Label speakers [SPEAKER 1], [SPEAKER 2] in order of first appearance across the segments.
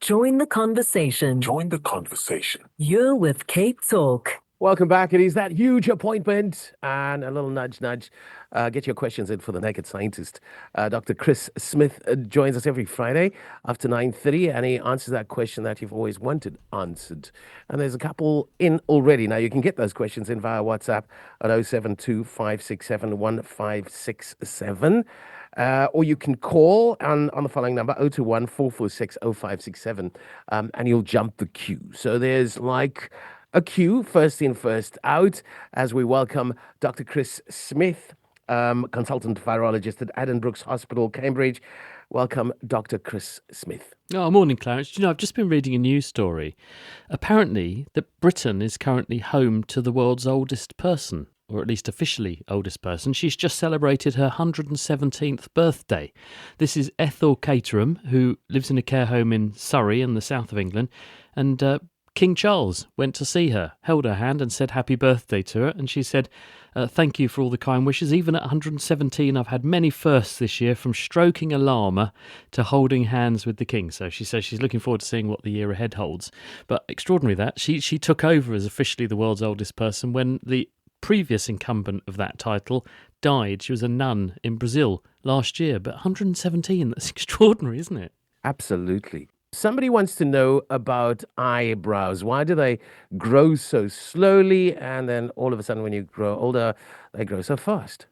[SPEAKER 1] Join the conversation.
[SPEAKER 2] Join the conversation.
[SPEAKER 1] You're with Cape Talk.
[SPEAKER 3] Welcome back. It is that huge appointment and a little nudge, nudge. Get your questions in for the Naked Scientist. Dr. Chris Smith joins us every Friday after 9:30, and he answers that question that you've always wanted answered. And there's a couple in already. Now, you can get those questions in via WhatsApp at 072-567-1567. Or you can call on the following number, 021 446 0567, and you'll jump the queue. So there's like a queue, first in, first out, as we welcome Dr. Chris Smith, consultant virologist at Addenbrooke's Hospital, Cambridge. Welcome, Dr. Chris Smith.
[SPEAKER 4] Oh, morning, Clarence. Do you know, I've just been reading a news story. Apparently, that Britain is currently home to the world's oldest person, or at least officially oldest person. She's just celebrated her 117th birthday. This is Ethel Caterham, who lives in a care home in Surrey in the south of England, and King Charles went to see her, held her hand and said happy birthday to her. And she said, thank you for all the kind wishes. Even at 117, I've had many firsts this year, from stroking a llama to holding hands with the king. So she says she's looking forward to seeing what the year ahead holds. But extraordinary that she took over as officially the world's oldest person when the previous incumbent of that title died. She was a nun in Brazil last year. But 117, that's extraordinary, isn't it?
[SPEAKER 3] Absolutely. Somebody wants to know about eyebrows. Why do they grow so slowly, and then all of a sudden when you grow older, they grow so fast?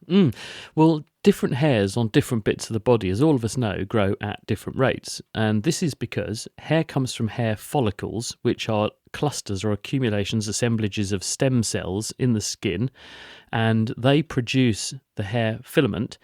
[SPEAKER 4] Well, different hairs on different bits of the body, as all of us know, grow at different rates. And this is because hair comes from hair follicles, which are clusters or accumulations, assemblages of stem cells in the skin, and they produce the hair filament.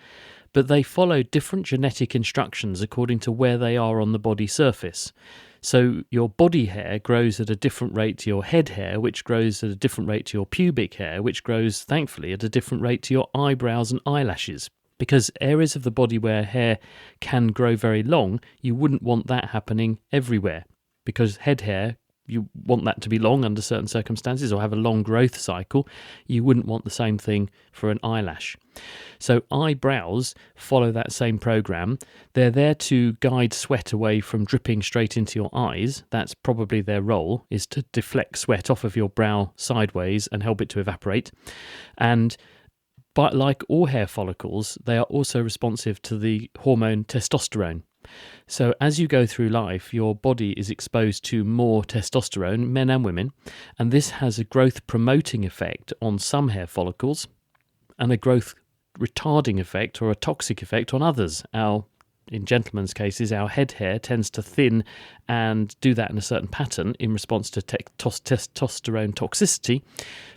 [SPEAKER 4] But they follow different genetic instructions according to where they are on the body surface. So your body hair grows at a different rate to your head hair, which grows at a different rate to your pubic hair, which grows, thankfully, at a different rate to your eyebrows and eyelashes. Because areas of the body where hair can grow very long, you wouldn't want that happening everywhere. Because head hair, you want that to be long under certain circumstances or have a long growth cycle. You wouldn't want the same thing for an eyelash. So eyebrows follow that same program. They're there to guide sweat away from dripping straight into your eyes. That's probably their role, is to deflect sweat off of your brow sideways and help it to evaporate. But like all hair follicles, they are also responsive to the hormone testosterone. So as you go through life, your body is exposed to more testosterone, men and women, and this has a growth promoting effect on some hair follicles and a growth retarding effect or a toxic effect on others. In gentlemen's cases, our head hair tends to thin and do that in a certain pattern in response to testosterone toxicity,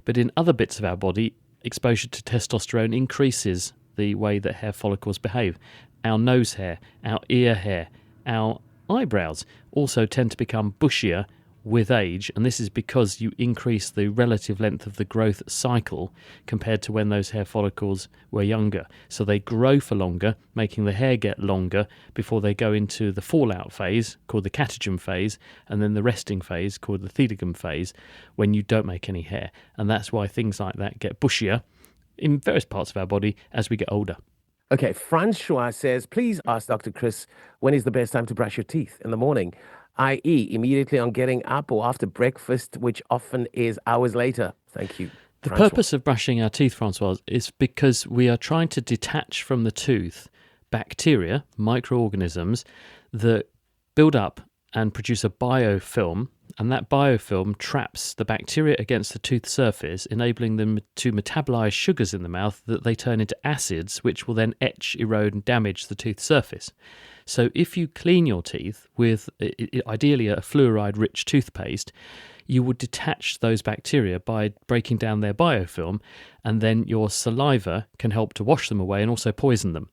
[SPEAKER 4] but in other bits of our body, exposure to testosterone increases the way that hair follicles behave. Our nose hair, our ear hair, our eyebrows also tend to become bushier with age, and this is because you increase the relative length of the growth cycle compared to when those hair follicles were younger. So they grow for longer, making the hair get longer before they go into the fallout phase, called the catagen phase, and then the resting phase, called the thedegum phase, when you don't make any hair. And that's why things like that get bushier in various parts of our body as we get older.
[SPEAKER 3] Okay, Francois says, please ask Dr. Chris, when is the best time to brush your teeth? In the morning, i.e. immediately on getting up or after breakfast, which often is hours later. Thank you,
[SPEAKER 4] The
[SPEAKER 3] Francois.
[SPEAKER 4] purpose of brushing our teeth, Francois, is because we are trying to detach from the tooth bacteria, microorganisms, that build up and produce a biofilm, and that biofilm traps the bacteria against the tooth surface, enabling them to metabolize sugars in the mouth that they turn into acids, which will then etch, erode, and damage the tooth surface. So if you clean your teeth with ideally a fluoride-rich toothpaste, you would detach those bacteria by breaking down their biofilm, and then your saliva can help to wash them away and also poison them.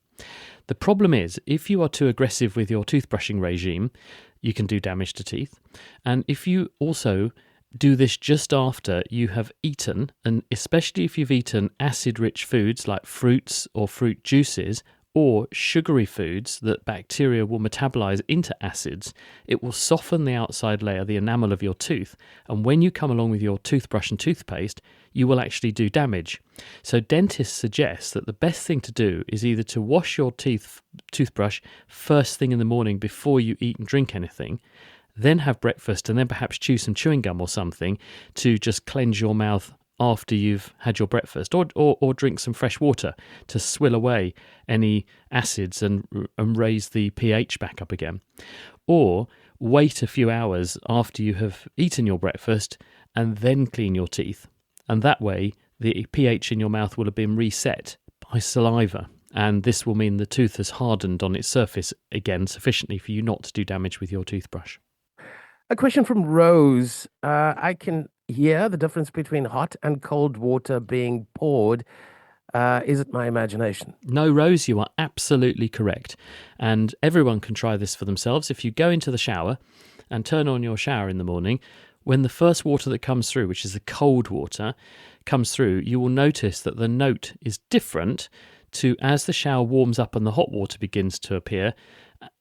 [SPEAKER 4] The problem is, if you are too aggressive with your toothbrushing regime, you can do damage to teeth. And if you also do this just after you have eaten, and especially if you've eaten acid-rich foods like fruits or fruit juices, or sugary foods that bacteria will metabolize into acids, it will soften the outside layer, the enamel of your tooth, and when you come along with your toothbrush and toothpaste, you will actually do damage. So dentists suggest that the best thing to do is either to wash your toothbrush first thing in the morning before you eat and drink anything, then have breakfast, and then perhaps chew some chewing gum or something to just cleanse your mouth after you've had your breakfast, or drink some fresh water to swill away any acids and raise the pH back up again. Or wait a few hours after you have eaten your breakfast and then clean your teeth. And that way, the pH in your mouth will have been reset by saliva. And this will mean the tooth has hardened on its surface again sufficiently for you not to do damage with your toothbrush.
[SPEAKER 3] A question from Rose. I can hear the difference between hot and cold water being poured. Is it my imagination?
[SPEAKER 4] No, Rose, you are absolutely correct. And everyone can try this for themselves. If you go into the shower and turn on your shower in the morning, when the first water that comes through, which is the cold water, comes through, you will notice that the note is different to as the shower warms up and the hot water begins to appear.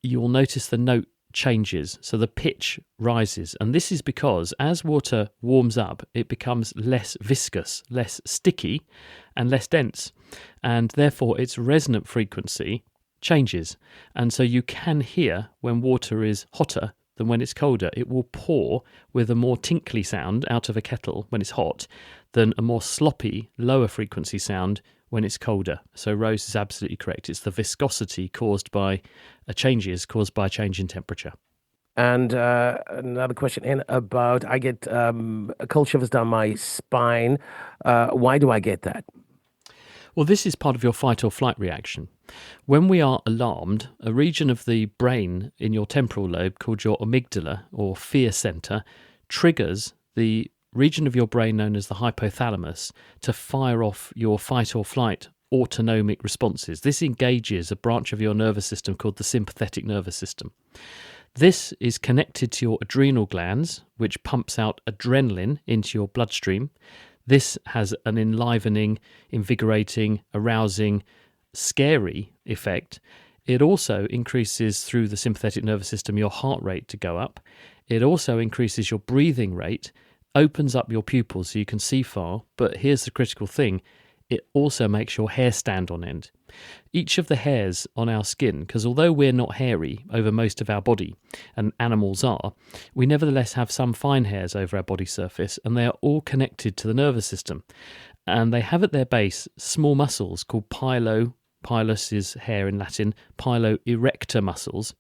[SPEAKER 4] You will notice the note changes, so the pitch rises, and this is because as water warms up, it becomes less viscous, less sticky, and less dense, and therefore its resonant frequency changes. And so you can hear when water is hotter than when it's colder. It will pour with a more tinkly sound out of a kettle when it's hot than a more sloppy, lower frequency sound when it's colder. So Rose is absolutely correct. It's the viscosity caused by changes caused by a change in temperature.
[SPEAKER 3] And another question in about, I get cold shivers down my spine. Why do I get that?
[SPEAKER 4] Well, this is part of your fight or flight reaction. When we are alarmed, a region of the brain in your temporal lobe called your amygdala or fear center triggers the region of your brain known as the hypothalamus to fire off your fight or flight autonomic responses. This engages a branch of your nervous system called the sympathetic nervous system. This is connected to your adrenal glands, which pumps out adrenaline into your bloodstream. This has an enlivening, invigorating, arousing, scary effect. It also increases through the sympathetic nervous system your heart rate to go up. It also increases your breathing rate, opens up your pupils so you can see far, but here's the critical thing, it also makes your hair stand on end. Each of the hairs on our skin, because although we're not hairy over most of our body, and animals are, we nevertheless have some fine hairs over our body surface, and they are all connected to the nervous system. And they have at their base small muscles called pilus is hair in Latin, pilo erector muscles.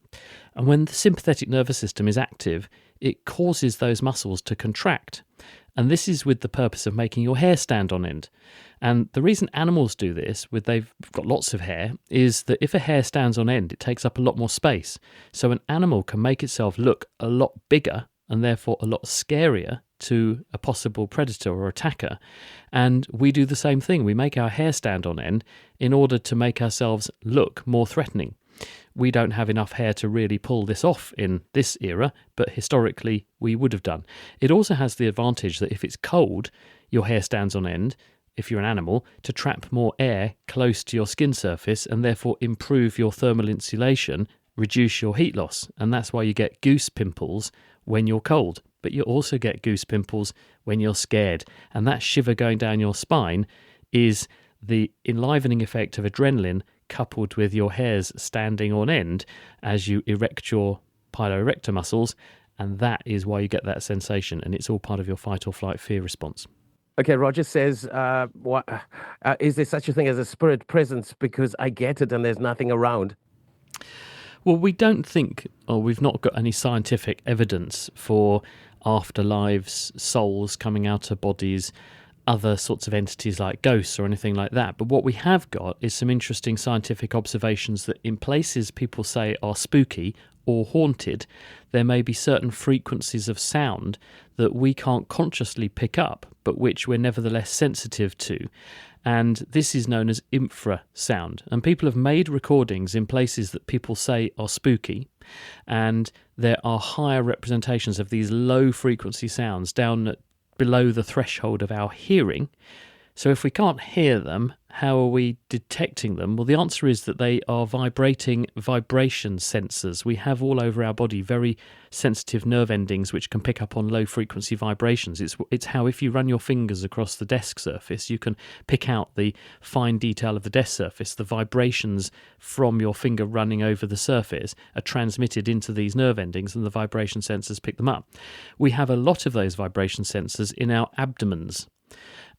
[SPEAKER 4] And when the sympathetic nervous system is active, it causes those muscles to contract. And this is with the purpose of making your hair stand on end. And the reason animals do this, they've got lots of hair, is that if a hair stands on end, it takes up a lot more space. So an animal can make itself look a lot bigger and therefore a lot scarier to a possible predator or attacker. And we do the same thing. We make our hair stand on end in order to make ourselves look more threatening. We don't have enough hair to really pull this off in this era, but historically we would have done. It also has the advantage that if it's cold, your hair stands on end, if you're an animal, to trap more air close to your skin surface and therefore improve your thermal insulation, reduce your heat loss. And that's why you get goose pimples when you're cold. But you also get goose pimples when you're scared. And that shiver going down your spine is the enlivening effect of adrenaline coupled with your hairs standing on end as you erect your piloerector muscles. And that is why you get that sensation. And it's all part of your fight or flight fear response.
[SPEAKER 3] Okay, Roger says, is there such a thing as a spirit presence? Because I get it and there's nothing around.
[SPEAKER 4] Well, we don't think, or we've not got any scientific evidence for afterlives, souls coming out of bodies, other sorts of entities like ghosts or anything like that. But what we have got is some interesting scientific observations that in places people say are spooky or haunted, there may be certain frequencies of sound that we can't consciously pick up, but which we're nevertheless sensitive to. And this is known as infrasound. And people have made recordings in places that people say are spooky, and there are higher representations of these low frequency sounds down below the threshold of our hearing, So if we can't hear them, how are we detecting them? Well, the answer is that they are vibration sensors. We have all over our body very sensitive nerve endings which can pick up on low frequency vibrations. It's how if you run your fingers across the desk surface, you can pick out the fine detail of the desk surface. The vibrations from your finger running over the surface are transmitted into these nerve endings, and the vibration sensors pick them up. We have a lot of those vibration sensors in our abdomens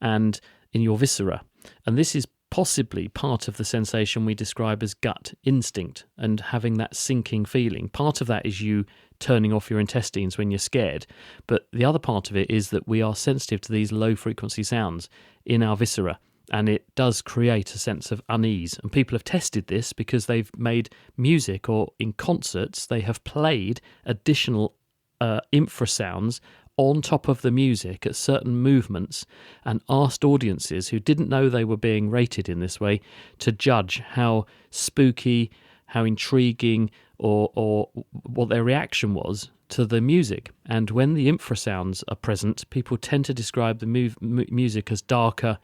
[SPEAKER 4] and in your viscera. And this is possibly part of the sensation we describe as gut instinct and having that sinking feeling. Part of that is you turning off your intestines when you're scared. But the other part of it is that we are sensitive to these low frequency sounds in our viscera. And it does create a sense of unease. And people have tested this because they've made music, or in concerts, they have played additional infrasounds on top of the music at certain movements and asked audiences who didn't know they were being rated in this way to judge how spooky, how intriguing, or what their reaction was to the music. And when the infrasounds are present, people tend to describe the music as darker,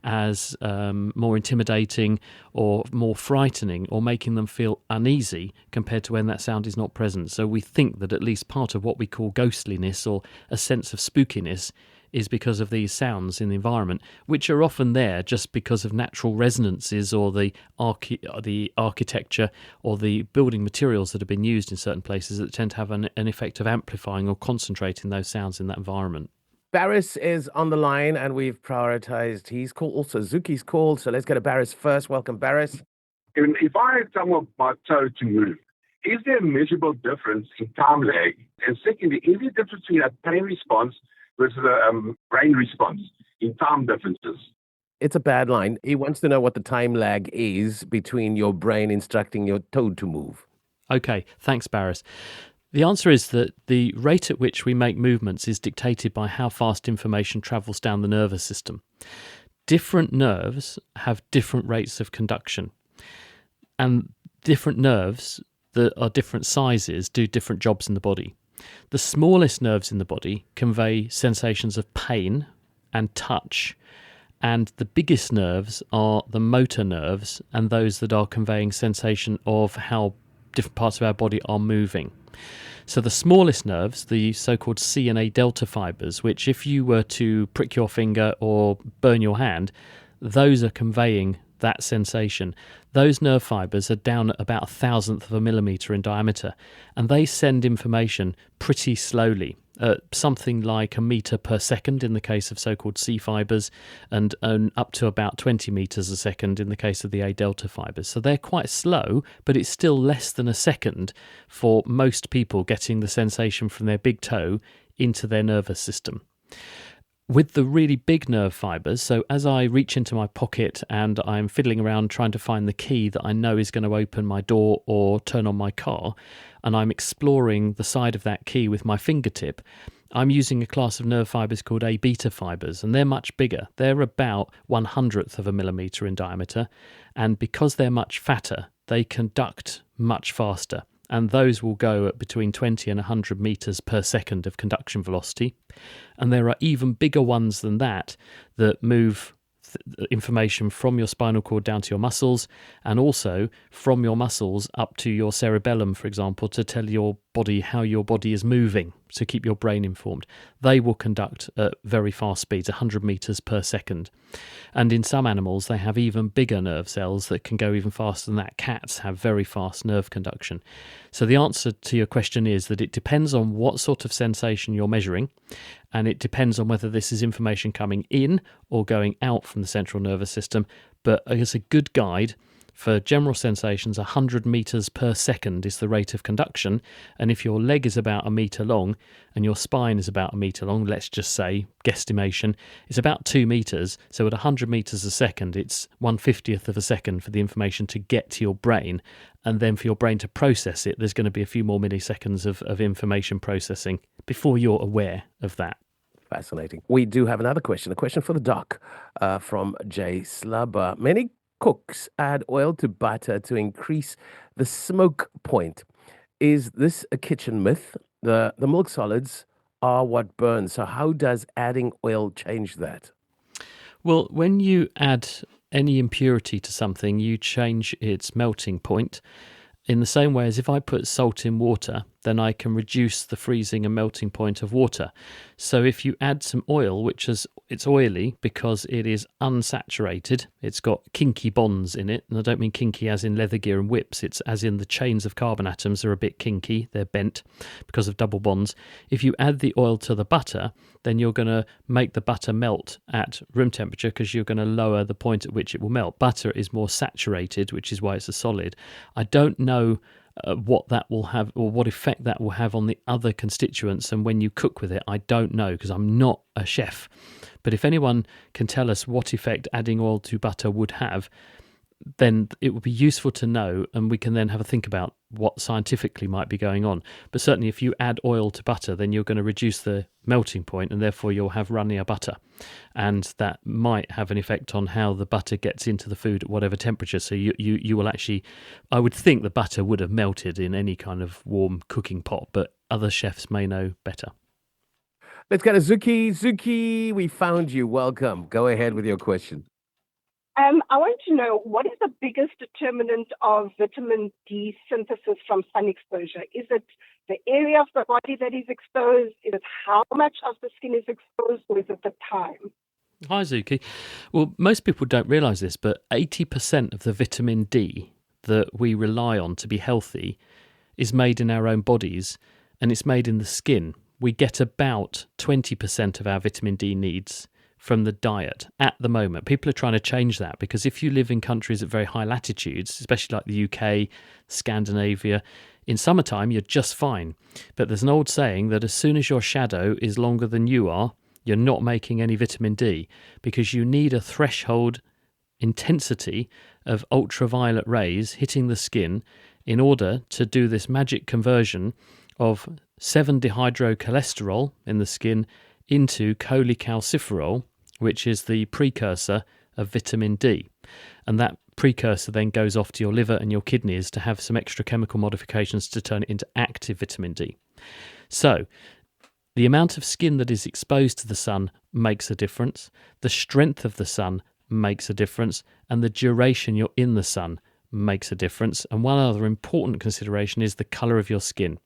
[SPEAKER 4] as more intimidating or more frightening, or making them feel uneasy compared to when that sound is not present. So we think that at least part of what we call ghostliness or a sense of spookiness is because of these sounds in the environment, which are often there just because of natural resonances or the architecture or the building materials that have been used in certain places that tend to have an effect of amplifying or concentrating those sounds in that environment.
[SPEAKER 3] Barris is on the line, and we've prioritized his call. Also, Zuki's called, so let's go to Barris first. Welcome, Barris.
[SPEAKER 2] If I tell my toe to move, is there a measurable difference in time lag? And secondly, is there a difference between a pain response versus a brain response in time differences?
[SPEAKER 3] It's a bad line. He wants to know what the time lag is between your brain instructing your toe to move.
[SPEAKER 4] Okay, thanks, Barris. The answer is that the rate at which we make movements is dictated by how fast information travels down the nervous system. Different nerves have different rates of conduction, and different nerves that are different sizes do different jobs in the body. The smallest nerves in the body convey sensations of pain and touch, and the biggest nerves are the motor nerves and those that are conveying sensation of how different parts of our body are moving. So the smallest nerves, the so-called C and A delta fibers, which if you were to prick your finger or burn your hand, those are conveying that sensation. Those nerve fibers are down at about 1,000th of a millimeter in diameter, and they send information pretty slowly, something like a meter per second in the case of so-called C fibers, and up to about 20 meters a second in the case of the A delta fibers. So they're quite slow, but it's still less than a second for most people getting the sensation from their big toe into their nervous system. With the really big nerve fibers, so as I reach into my pocket and I'm fiddling around trying to find the key that I know is going to open my door or turn on my car, and I'm exploring the side of that key with my fingertip, I'm using a class of nerve fibers called A beta fibers, and they're much bigger. They're about 1/100th of a millimeter in diameter, and because they're much fatter, they conduct much faster. And those will go at between 20 and 100 meters per second of conduction velocity. And there are even bigger ones than that move information from your spinal cord down to your muscles, and also from your muscles up to your cerebellum, for example, to tell your body how your body is moving, to keep your brain informed. They will conduct at very fast speeds, 100 meters per second. And in some animals, they have even bigger nerve cells that can go even faster than that. Cats have very fast nerve conduction. So the answer to your question is that it depends on what sort of sensation you're measuring, and it depends on whether this is information coming in or going out from the central nervous system. But as a good guide, for general sensations, 100 meters per second is the rate of conduction. And if your leg is about a meter long and your spine is about a meter long, let's just say, guesstimation, it's about 2 meters. So at 100 meters a second, it's 1/50th of a second for the information to get to your brain. And then for your brain to process it, there's going to be a few more milliseconds of information processing before you're aware of that.
[SPEAKER 3] Fascinating. We do have another question, a question for the doc from Jay Slubber. Many cooks add oil to butter to increase the smoke point. Is this a kitchen myth? The milk solids are what burns. So how does adding oil change that?
[SPEAKER 4] Well, when you add any impurity to something, you change its melting point. In the same way as if I put salt in water, then I can reduce the freezing and melting point of water. So if you add some oil, it's oily because it is unsaturated, it's got kinky bonds in it, and I don't mean kinky as in leather gear and whips, it's as in the chains of carbon atoms are a bit kinky, they're bent because of double bonds. If you add the oil to the butter, then you're going to make the butter melt at room temperature because you're going to lower the point at which it will melt. Butter is more saturated, which is why it's a solid. I don't know what that will have or what effect that will have on the other constituents, and when you cook with it, I don't know because I'm not a chef. But if anyone can tell us what effect adding oil to butter would have, then it would be useful to know, and we can then have a think about what scientifically might be going on. But certainly if you add oil to butter, then you're going to reduce the melting point, and therefore you'll have runnier butter, and that might have an effect on how the butter gets into the food at whatever temperature. So you will actually, I would think the butter would have melted in any kind of warm cooking pot, but other chefs may know better.
[SPEAKER 3] Let's go to Zuki. Zuki, we found you. Welcome. Go ahead with your question.
[SPEAKER 5] I want to know, what is the biggest determinant of vitamin D synthesis from sun exposure? Is it the area of the body that is exposed? Is it how much of the skin is exposed? Or is it the time?
[SPEAKER 4] Hi, Zuki. Well, most people don't realise this, but 80% of the vitamin D that we rely on to be healthy is made in our own bodies, and it's made in the skin. We get about 20% of our vitamin D needs from the diet at the moment. People are trying to change that because if you live in countries at very high latitudes, especially like the UK, Scandinavia, in summertime you're just fine. But there's an old saying that as soon as your shadow is longer than you are, you're not making any vitamin D because you need a threshold intensity of ultraviolet rays hitting the skin in order to do this magic conversion of 7-dehydrocholesterol in the skin into cholecalciferol, which is the precursor of vitamin D. And that precursor then goes off to your liver and your kidneys to have some extra chemical modifications to turn it into active vitamin D. So the amount of skin that is exposed to the sun makes a difference. The strength of the sun makes a difference. And the duration you're in the sun makes a difference. And one other important consideration is the colour of your skin.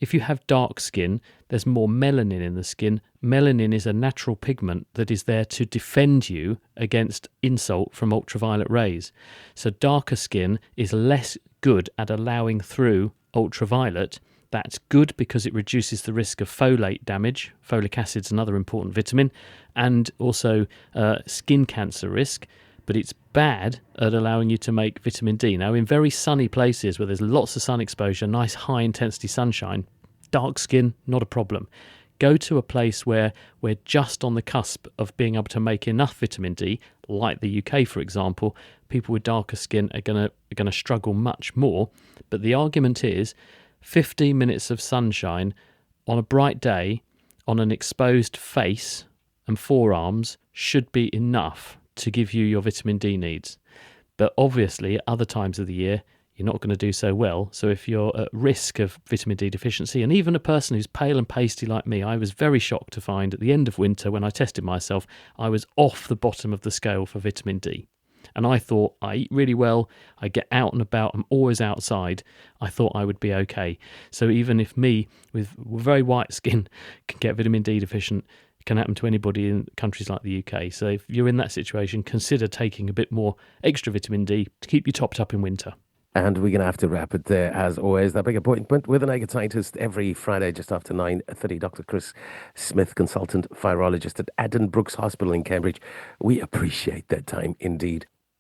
[SPEAKER 4] If you have dark skin, there's more melanin in the skin. Melanin is a natural pigment that is there to defend you against insult from ultraviolet rays. So darker skin is less good at allowing through ultraviolet. That's good because it reduces the risk of folate damage. Folic acid is another important vitamin, and also skin cancer risk. But it's bad at allowing you to make vitamin D. Now, in very sunny places where there's lots of sun exposure, nice high-intensity sunshine, dark skin, not a problem. Go to a place where we're just on the cusp of being able to make enough vitamin D, like the UK, for example. People with darker skin are going to struggle much more. But the argument is 15 minutes of sunshine on a bright day on an exposed face and forearms should be enough to give you your vitamin D needs. But obviously at other times of the year you're not going to do so well. So if you're at risk of vitamin D deficiency, and even a person who's pale and pasty like me, I was very shocked to find at the end of winter when I tested myself, I was off the bottom of the scale for vitamin D. And I thought, I eat really well, I get out and about, I'm always outside, I thought I would be okay. So even if me with very white skin can get vitamin D deficient, it can happen to anybody in countries like the UK. So if you're in that situation, consider taking a bit more extra vitamin D to keep you topped up in winter.
[SPEAKER 3] And we're going to have to wrap it there, as always. That big appointment with a naked scientist every Friday just after 9:30. Dr. Chris Smith, consultant virologist at Addenbrooke's Hospital in Cambridge. We appreciate that time indeed.